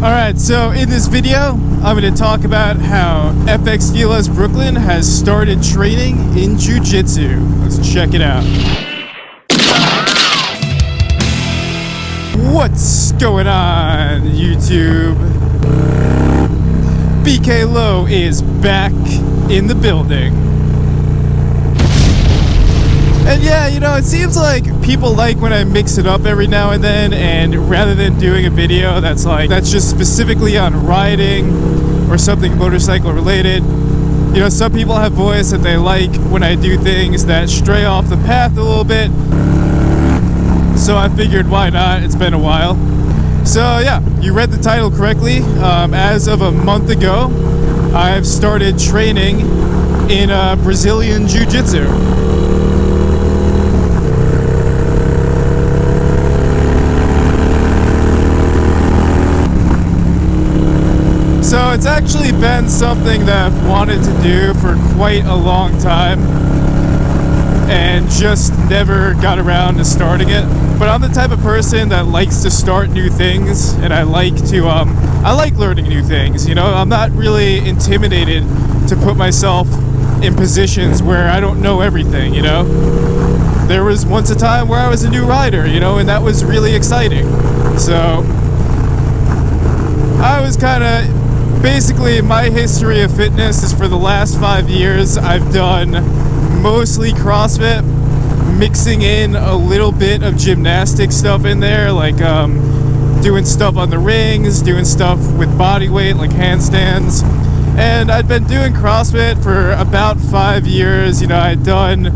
Alright, so in this video, I'm going to talk about how FXDL Brooklyn has started training in Jiu-Jitsu. Let's check it out. What's going on, YouTube? BK Low is back in the building. And yeah, you know, it seems like people like when I mix it up every now and then, and rather than doing a video that's just specifically on riding or something motorcycle related, you know, some people have voice that they like when I do things that stray off the path a little bit. So I figured, why not? It's been a while. So yeah, you read the title correctly. As of a month ago, I've started training in Brazilian Jiu-Jitsu. So it's actually been something that I've wanted to do for quite a long time and just never got around to starting it. But I'm the type of person that likes to start new things, and I like learning new things. You know, I'm not really intimidated to put myself in positions where I don't know everything, you know. There was once a time where I was a new rider, you know, and that was really exciting. So I was kind of... Basically, my history of fitness is for the last 5 years. I've done mostly CrossFit, mixing in a little bit of gymnastic stuff in there, like doing stuff on the rings, doing stuff with body weight, like handstands. And I'd been doing CrossFit for about 5 years. You know, I'd done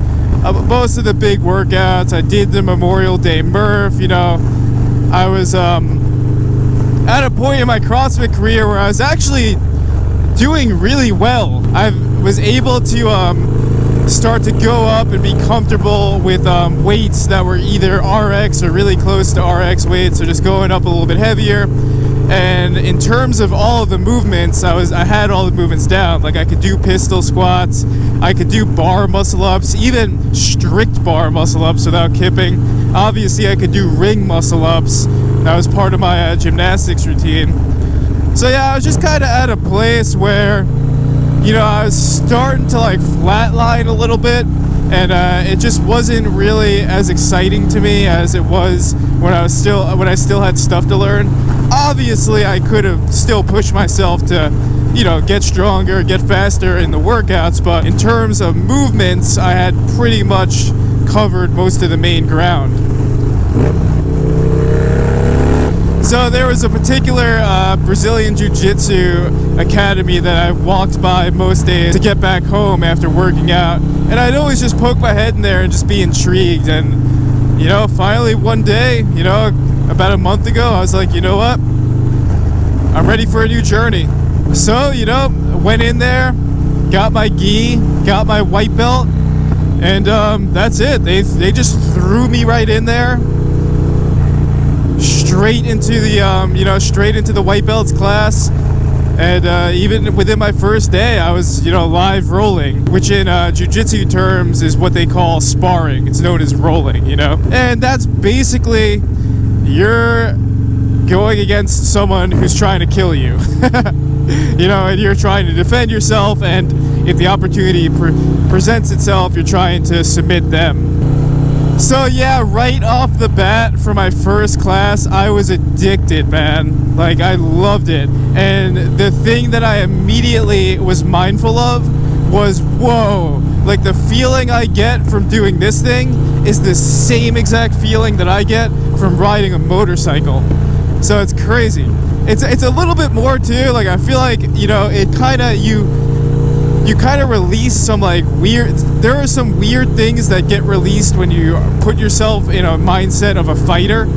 most of the big workouts. I did the Memorial Day Murph, you know. I was... at a point in my CrossFit career where I was actually doing really well. I was able to start to go up and be comfortable with weights that were either RX or really close to RX weights, or just going up a little bit heavier. And in terms of all of the movements, I had all the movements down. Like, I could do pistol squats, I could do bar muscle ups, even strict bar muscle ups without kipping. Obviously, I could do ring muscle ups. That was part of my gymnastics routine. So yeah, I was just kind of at a place where, you know, I was starting to like flatline a little bit, and it just wasn't really as exciting to me as it was when I still had stuff to learn. Obviously, I could have still pushed myself to, you know, get stronger, get faster in the workouts, but in terms of movements, I had pretty much covered most of the main ground. So there was a particular Brazilian Jiu-Jitsu academy that I walked by most days to get back home after working out. And I'd always just poke my head in there and just be intrigued. And, you know, finally one day, you know, about a month ago, I was like, you know what? I'm ready for a new journey. So, you know, went in there, got my gi, got my white belt, and that's it. They just threw me right in there. Straight into the straight into the white belts class. And even within my first day, I was, you know, live rolling, which in jiu-jitsu terms is what they call sparring. It's known as rolling, you know. And that's basically, you're going against someone who's trying to kill you. You know, and you're trying to defend yourself, and if the opportunity presents itself, you're trying to submit them. So yeah, right off the bat for my first class, I was addicted, man. Like, I loved it. And the thing that I immediately was mindful of was, whoa, like the feeling I get from doing this thing is the same exact feeling that I get from riding a motorcycle. So it's crazy. It's a little bit more too. Like, I feel like, you know, it kind of, you kind of release some like weird, there are some weird things that get released when you put yourself in a mindset of a fighter.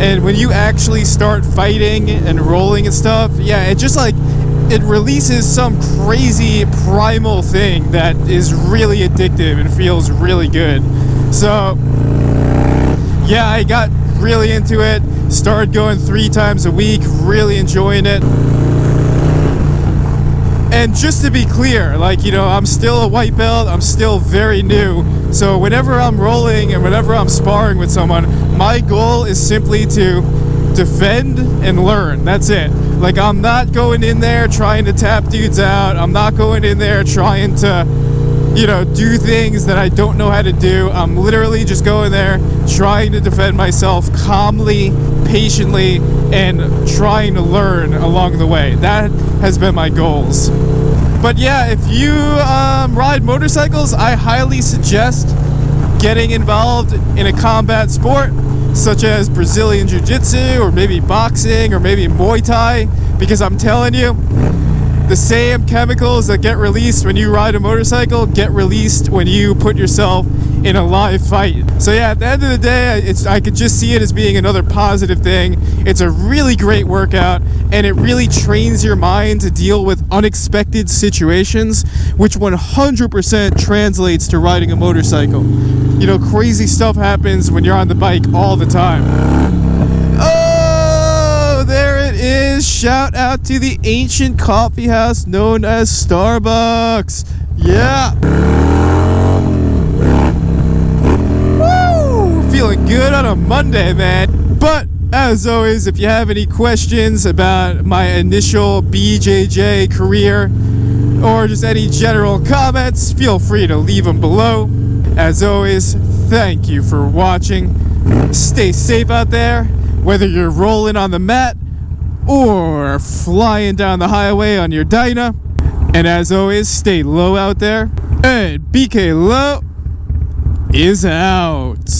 And when you actually start fighting and rolling and stuff, yeah, it just like, it releases some crazy primal thing that is really addictive and feels really good. So yeah, I got really into it, started going 3 times a week, really enjoying it. And just to be clear, like, you know, I'm still a white belt, I'm still very new, so whenever I'm rolling and whenever I'm sparring with someone, my goal is simply to defend and learn. That's it. Like, I'm not going in there trying to tap dudes out. I'm not going in there trying to, you know, do things that I don't know how to do. I'm literally just going there trying to defend myself calmly, patiently, and trying to learn along the way. That has been my goals. But yeah, if you ride motorcycles, I highly suggest getting involved in a combat sport such as Brazilian Jiu-Jitsu, or maybe boxing, or maybe Muay Thai, because I'm telling you, the same chemicals that get released when you ride a motorcycle get released when you put yourself in a live fight. So yeah, at the end of the day, I could just see it as being another positive thing. It's a really great workout, and it really trains your mind to deal with unexpected situations, which 100% translates to riding a motorcycle. You know, crazy stuff happens when you're on the bike all the time. Oh, there it is. Shout out to the ancient coffee house known as Starbucks. Yeah. Woo! Feeling good on a Monday, man. But as always, if you have any questions about my initial BJJ career, or just any general comments, feel free to leave them below. As always, thank you for watching. Stay safe out there, whether you're rolling on the mat or flying down the highway on your Dyna. And as always, stay low out there. And BK Low is out.